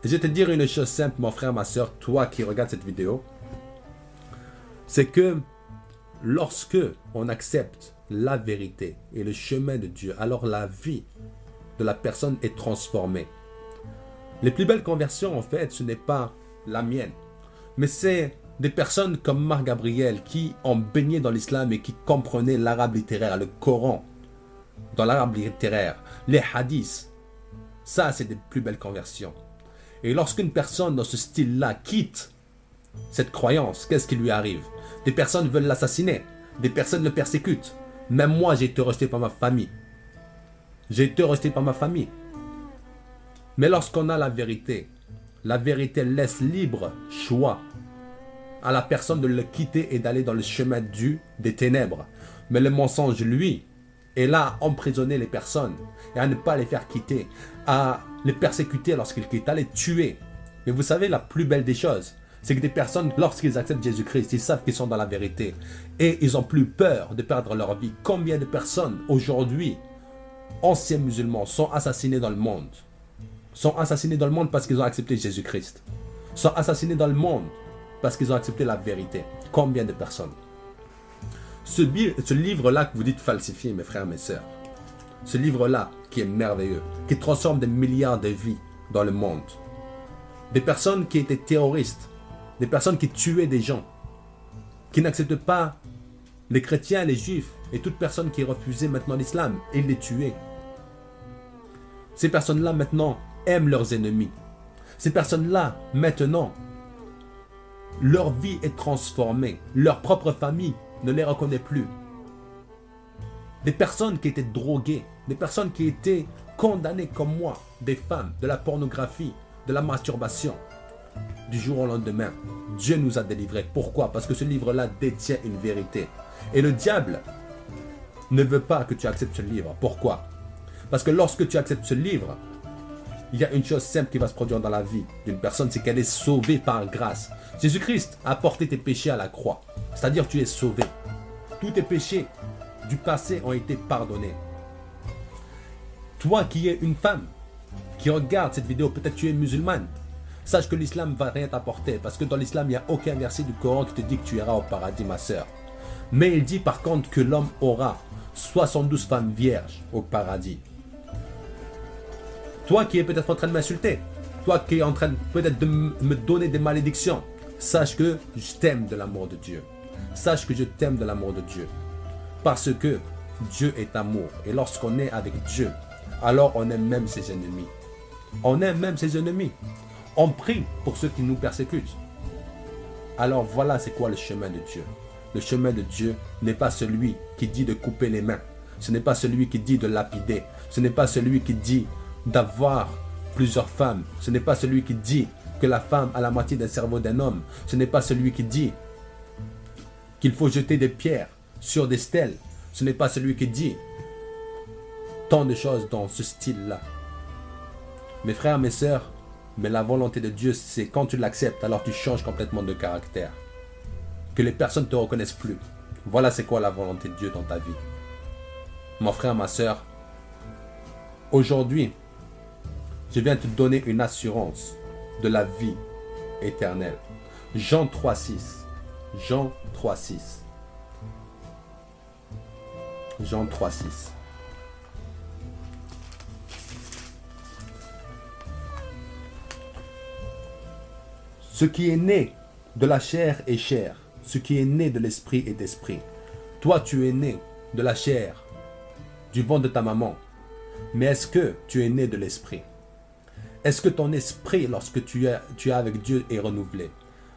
Et je vais te dire une chose simple, mon frère, ma soeur, toi qui regardes cette vidéo, c'est que lorsque on accepte la vérité et le chemin de Dieu, alors la vie de la personne est transformée. Les plus belles conversions, en fait, ce n'est pas la mienne, mais c'est des personnes comme Marc Gabriel qui ont baigné dans l'islam et qui comprenaient l'arabe littéraire, le Coran dans l'arabe littéraire, les hadiths. Ça, c'est des plus belles conversions. Et lorsqu'une personne dans ce style-là quitte cette croyance, qu'est-ce qui lui arrive? Des personnes veulent l'assassiner, des personnes le persécutent. Même moi, j'ai été rejeté par ma famille. Mais lorsqu'on a la vérité laisse libre choix à la personne de le quitter et d'aller dans le chemin des ténèbres. Mais le mensonge, lui, est là à emprisonner les personnes et à ne pas les faire quitter, à les persécuter lorsqu'ils quittent, à les tuer. Mais vous savez, la plus belle des choses, c'est que des personnes, lorsqu'ils acceptent Jésus-Christ, ils savent qu'ils sont dans la vérité et ils n'ont plus peur de perdre leur vie. Combien de personnes aujourd'hui, anciens musulmans, sont assassinés dans le monde? Sont assassinés dans le monde parce qu'ils ont accepté Jésus-Christ. Sont assassinés dans le monde parce qu'ils ont accepté la vérité. Combien de personnes? Ce livre-là que vous dites falsifié, mes frères, mes sœurs, ce livre-là qui est merveilleux, qui transforme des milliards de vies dans le monde. Des personnes qui étaient terroristes, des personnes qui tuaient des gens, qui n'acceptent pas les chrétiens, les juifs et toute personne qui refusait maintenant l'islam et les tuaient. Ces personnes-là maintenant aiment leurs ennemis. Ces personnes-là maintenant, leur vie est transformée. Leur propre famille ne les reconnaît plus. Des personnes qui étaient droguées, des personnes qui étaient condamnées comme moi, des femmes, de la pornographie, de la masturbation. Du jour au lendemain, Dieu nous a délivrés. Pourquoi? Parce que ce livre-là détient une vérité. Et le diable ne veut pas que tu acceptes ce livre. Pourquoi? Parce que lorsque tu acceptes ce livre, il y a une chose simple qui va se produire dans la vie d'une personne, c'est qu'elle est sauvée par grâce. Jésus-Christ a porté tes péchés à la croix. C'est-à-dire tu es sauvé. Tous tes péchés du passé ont été pardonnés. Toi qui es une femme, qui regarde cette vidéo, peut-être tu es musulmane, sache que l'islam ne va rien t'apporter. Parce que dans l'islam, il n'y a aucun verset du Coran qui te dit que tu iras au paradis, ma sœur. Mais il dit par contre que l'homme aura 72 femmes vierges au paradis. Toi qui es peut-être en train de m'insulter, toi qui es en train peut-être de me donner des malédictions, sache que je t'aime de l'amour de Dieu. Sache que je t'aime de l'amour de Dieu. Parce que Dieu est amour. Et lorsqu'on est avec Dieu, alors on aime même ses ennemis. On aime même ses ennemis. On prie pour ceux qui nous persécutent. Alors voilà c'est quoi le chemin de Dieu. Le chemin de Dieu n'est pas celui qui dit de couper les mains. Ce n'est pas celui qui dit de lapider. Ce n'est pas celui qui dit d'avoir plusieurs femmes. Ce n'est pas celui qui dit que la femme a la moitié d'un cerveau d'un homme. Ce n'est pas celui qui dit qu'il faut jeter des pierres sur des stèles. Ce n'est pas celui qui dit tant de choses dans ce style-là. Mes frères, mes sœurs, mais la volonté de Dieu, c'est quand tu l'acceptes, alors tu changes complètement de caractère. Que les personnes ne te reconnaissent plus. Voilà c'est quoi la volonté de Dieu dans ta vie. Mon frère, ma soeur, aujourd'hui, je viens te donner une assurance de la vie éternelle. Jean 3,6. Jean 3,6. Jean 3,6. Ce qui est né de la chair est chair. Ce qui est né de l'esprit est esprit. Toi, tu es né de la chair, du ventre de ta maman. Mais est-ce que tu es né de l'esprit? Est-ce que ton esprit, lorsque tu es avec Dieu, est renouvelé?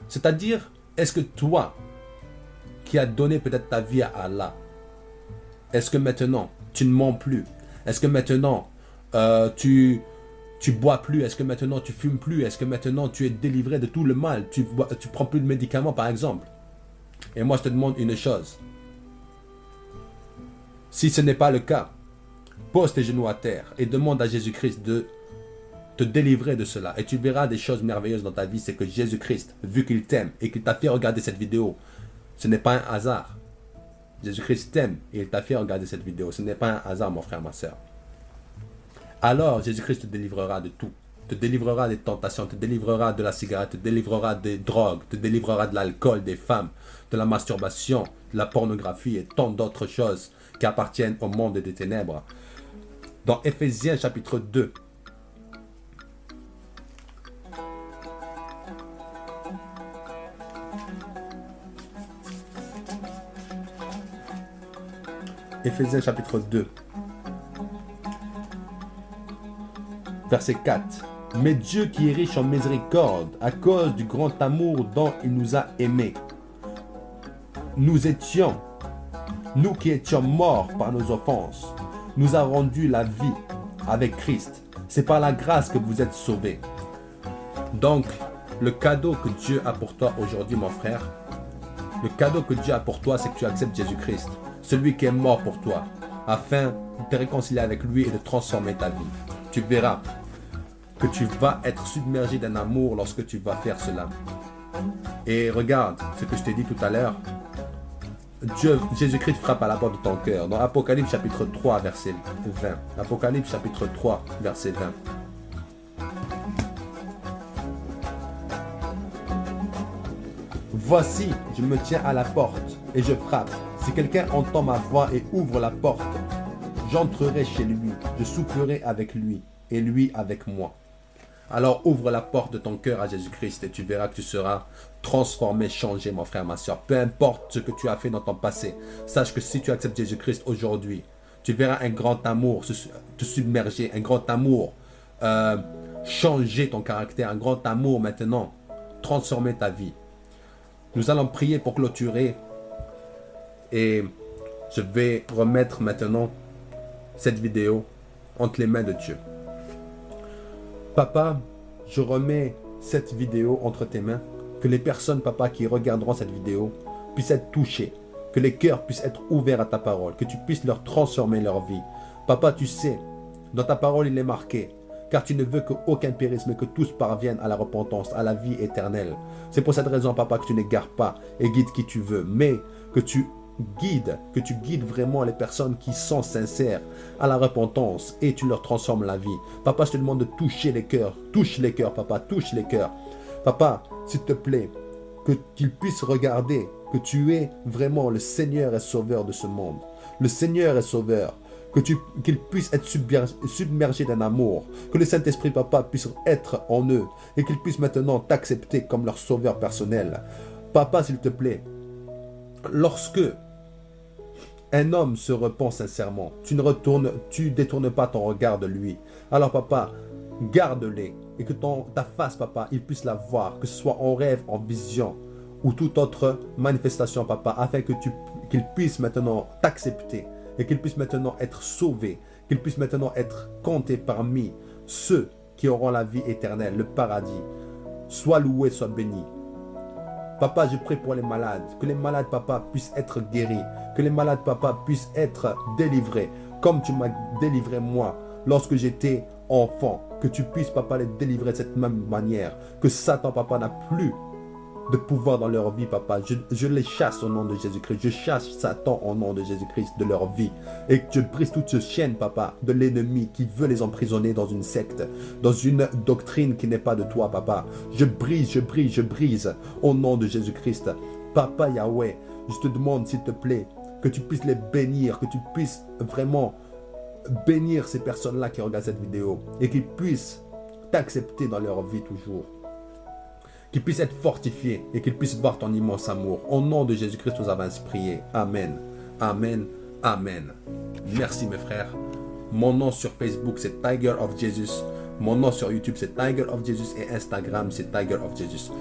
C'est-à-dire, est-ce que toi, qui as donné peut-être ta vie à Allah, est-ce que maintenant, tu ne mens plus? Est-ce que maintenant, tu bois plus? Est-ce que maintenant, tu fumes plus? Est-ce que maintenant, tu es délivré de tout le mal? Tu prends plus de médicaments, par exemple? Et moi, je te demande une chose. Si ce n'est pas le cas, pose tes genoux à terre et demande à Jésus-Christ de te délivrer de cela. Et tu verras des choses merveilleuses dans ta vie. C'est que Jésus-Christ, vu qu'il t'aime et qu'il t'a fait regarder cette vidéo, ce n'est pas un hasard. Jésus-Christ t'aime et il t'a fait regarder cette vidéo. Ce n'est pas un hasard, mon frère, ma soeur. Alors, Jésus-Christ te délivrera de tout. Te délivrera des tentations, te délivrera de la cigarette, te délivrera des drogues, te délivrera de l'alcool, des femmes, de la masturbation, de la pornographie et tant d'autres choses qui appartiennent au monde des ténèbres. Dans Éphésiens chapitre 2, Éphésiens chapitre 2, verset 4. Mais Dieu qui est riche en miséricorde, à cause du grand amour dont il nous a aimés, nous qui étions morts par nos offenses, nous a rendu la vie avec Christ. C'est par la grâce que vous êtes sauvés. Donc, le cadeau que Dieu a pour toi aujourd'hui, mon frère, le cadeau que Dieu a pour toi, c'est que tu acceptes Jésus-Christ, celui qui est mort pour toi, afin de te réconcilier avec lui et de transformer ta vie. Tu verras que tu vas être submergé d'un amour lorsque tu vas faire cela. Et regarde ce que je t'ai dit tout à l'heure. Jésus-Christ frappe à la porte de ton cœur. Dans Apocalypse chapitre 3, verset 20. Apocalypse chapitre 3, verset 20. Voici, je me tiens à la porte et je frappe. Si quelqu'un entend ma voix et ouvre la porte, j'entrerai chez lui, je souperai avec lui et lui avec moi. Alors ouvre la porte de ton cœur à Jésus-Christ et tu verras que tu seras transformé, changé, mon frère, ma soeur. Peu importe ce que tu as fait dans ton passé, sache que si tu acceptes Jésus-Christ aujourd'hui, tu verras un grand amour te submerger, un grand amour changer ton caractère, un grand amour maintenant transformer ta vie. Nous allons prier pour clôturer et je vais remettre maintenant cette vidéo entre les mains de Dieu. Papa, je remets cette vidéo entre tes mains, que les personnes, papa, qui regarderont cette vidéo puissent être touchées, que les cœurs puissent être ouverts à ta parole, que tu puisses leur transformer leur vie. Papa, tu sais, dans ta parole, il est marqué, car tu ne veux qu'aucun périsse, mais que tous parviennent à la repentance, à la vie éternelle. C'est pour cette raison, papa, que tu n'égares pas et guides qui tu veux, mais que tu guides vraiment les personnes qui sont sincères à la repentance et tu leur transformes la vie. Papa, je te demande de toucher les cœurs. Touche les cœurs, papa, touche les cœurs. Papa, s'il te plaît, qu'ils puissent regarder que tu es vraiment le Seigneur et Sauveur de ce monde. Le Seigneur et Sauveur. Qu'ils puissent être submergés d'un amour. Que le Saint-Esprit, papa, puisse être en eux. Et qu'ils puissent maintenant t'accepter comme leur Sauveur personnel. Papa, s'il te plaît, lorsque un homme se repent sincèrement, tu détournes pas ton regard de lui. Alors papa, garde-les et que ta face, papa, il puisse la voir, que ce soit en rêve, en vision ou toute autre manifestation, papa, afin que qu'il puisse maintenant t'accepter et qu'il puisse maintenant être sauvé, qu'il puisse maintenant être compté parmi ceux qui auront la vie éternelle, le paradis. Sois loué, sois béni. Papa, je prie pour les malades, que les malades, papa, puissent être guéris, que les malades, papa, puissent être délivrés, comme tu m'as délivré moi, lorsque j'étais enfant, que tu puisses, papa, les délivrer de cette même manière, que Satan, papa, n'a plus de pouvoir dans leur vie, papa. Je les chasse au nom de Jésus-Christ. Je chasse Satan au nom de Jésus-Christ de leur vie. Et je brise toute cette chaîne, papa, de l'ennemi qui veut les emprisonner dans une secte, dans une doctrine qui n'est pas de toi, papa. Je brise au nom de Jésus-Christ. Papa Yahweh, je te demande, s'il te plaît, que tu puisses les bénir, que tu puisses vraiment bénir ces personnes-là qui regardent cette vidéo et qu'ils puissent t'accepter dans leur vie toujours. Qu'ils puissent être fortifiés et qu'ils puissent voir ton immense amour. Au nom de Jésus-Christ, nous avons prié. Amen. Amen. Amen. Merci mes frères. Mon nom sur Facebook, c'est Tiger of Jesus. Mon nom sur YouTube, c'est Tiger of Jesus. Et Instagram, c'est Tiger of Jesus.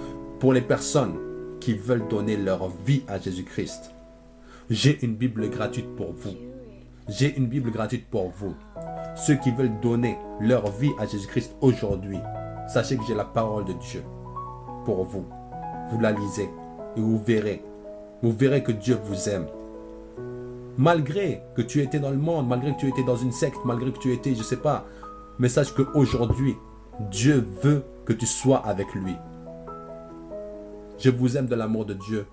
Pour les personnes qui veulent donner leur vie à Jésus-Christ, j'ai une Bible gratuite pour vous. J'ai une Bible gratuite pour vous. Ceux qui veulent donner leur vie à Jésus-Christ aujourd'hui, sachez que j'ai la parole de Dieu pour vous. Vous la lisez et vous verrez. Vous verrez que Dieu vous aime. Malgré que tu étais dans le monde, malgré que tu étais dans une secte, malgré que tu étais, je ne sais pas, mais sache qu'aujourd'hui, Dieu veut que tu sois avec lui. Je vous aime de l'amour de Dieu.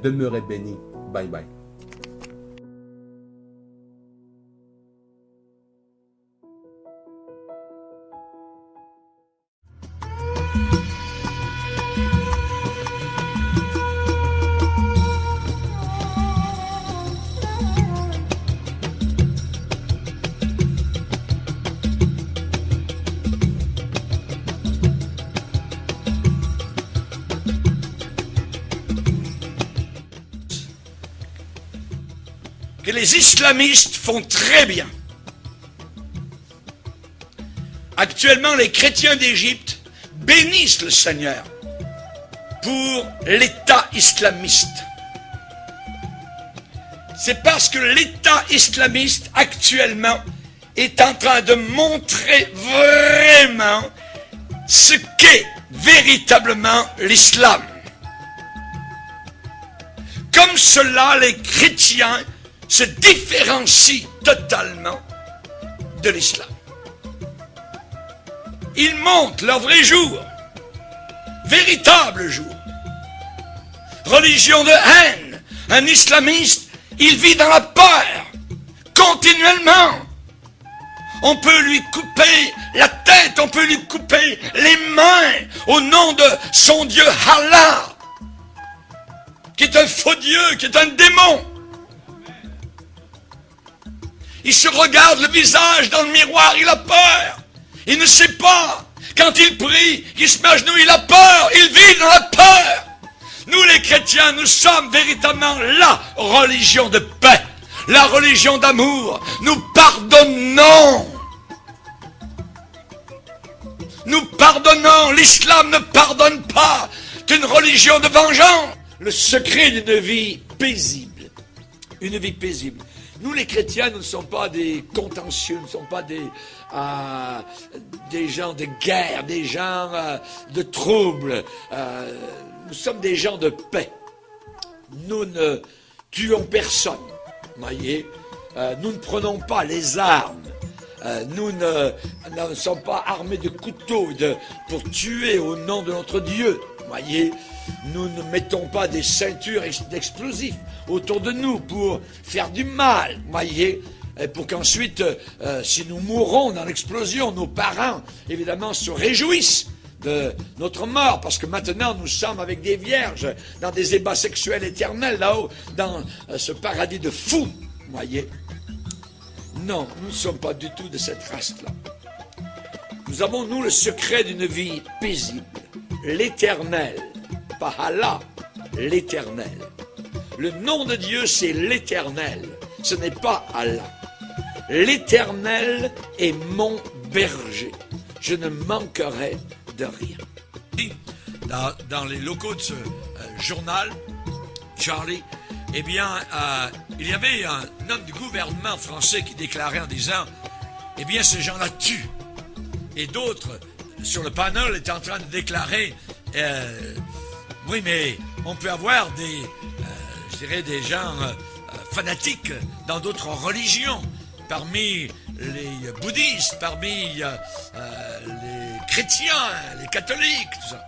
Demeurez bénis. Bye bye. Que les islamistes font très bien. Actuellement, les chrétiens d'Égypte bénissent le Seigneur pour l'État islamiste. C'est parce que l'État islamiste actuellement est en train de montrer vraiment ce qu'est véritablement l'islam. Comme cela, les chrétiens se différencient totalement de l'islam. Ils montrent leur vrai jour, véritable jour. Religion de haine. Un islamiste, il vit dans la peur, continuellement. On peut lui couper la tête, on peut lui couper les mains au nom de son Dieu Allah, qui est un faux Dieu, qui est un démon. Il se regarde le visage dans le miroir, il a peur. Il ne sait pas. Quand il prie, il se met à genoux, il a peur. Il vit dans la peur. Nous les chrétiens, nous sommes véritablement la religion de paix, la religion d'amour. Nous pardonnons. Nous pardonnons. L'islam ne pardonne pas. C'est une religion de vengeance. Le secret d'une vie paisible. Une vie paisible. Nous, les chrétiens, nous ne sommes pas des contentieux, nous ne sommes pas des gens de guerre, des gens de troubles. Nous sommes des gens de paix. Nous ne tuons personne, voyez. Nous ne prenons pas les armes. Nous ne sommes pas armés de couteaux pour tuer au nom de notre Dieu, voyez. Nous ne mettons pas des ceintures d'explosifs autour de nous pour faire du mal, voyez, et pour qu'ensuite, si nous mourons dans l'explosion, nos parents, évidemment, se réjouissent de notre mort, parce que maintenant, nous sommes avec des vierges dans des ébats sexuels éternels, là-haut, dans ce paradis de fous, voyez. Non, nous ne sommes pas du tout de cette race-là. Nous avons, nous, le secret d'une vie paisible, l'éternel. Pas Allah, l'éternel. Le nom de Dieu, c'est l'éternel. Ce n'est pas Allah. L'éternel est mon berger. Je ne manquerai de rien. Dans les locaux de ce journal, Charlie, eh bien, il y avait un homme du gouvernement français qui déclarait en disant, eh bien, ces gens-là tuent. Et d'autres, sur le panel, étaient en train de déclarer, oui, mais on peut avoir des gens fanatiques dans d'autres religions, parmi les bouddhistes, parmi les chrétiens, les catholiques, tout ça.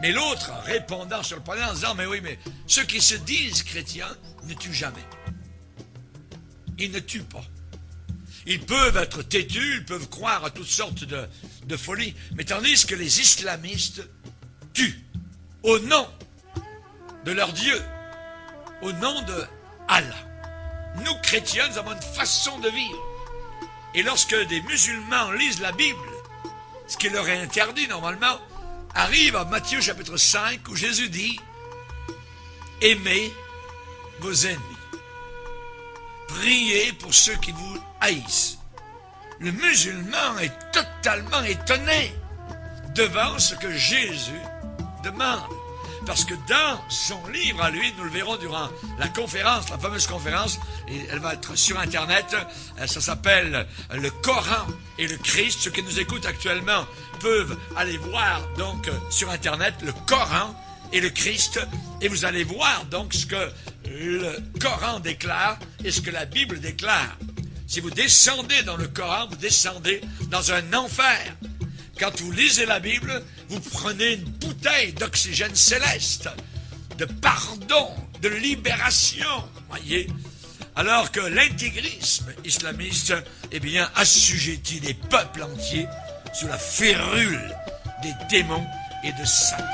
Mais l'autre, répondant sur le problème en disant, mais oui, mais ceux qui se disent chrétiens ne tuent jamais. Ils ne tuent pas. Ils peuvent être têtus, ils peuvent croire à toutes sortes de folies, mais tandis que les islamistes tuent au nom de leur Dieu, au nom de Allah. Nous, chrétiens, nous avons une façon de vivre. Et lorsque des musulmans lisent la Bible, ce qui leur est interdit normalement, arrive à Matthieu chapitre 5 où Jésus dit « Aimez vos ennemis. Priez pour ceux qui vous haïssent. » Le musulman est totalement étonné devant ce que Jésus demande. Parce que dans son livre à lui, nous le verrons durant la conférence, la fameuse conférence, et elle va être sur Internet, ça s'appelle « Le Coran et le Christ ». Ceux qui nous écoutent actuellement peuvent aller voir donc sur Internet « Le Coran et le Christ » et vous allez voir donc ce que le Coran déclare et ce que la Bible déclare. Si vous descendez dans le Coran, vous descendez dans un enfer. Quand vous lisez la Bible, vous prenez une bouteille d'oxygène céleste, de pardon, de libération, voyez. Alors que l'intégrisme islamiste, eh bien, assujettit les peuples entiers sous la férule des démons et de Satan.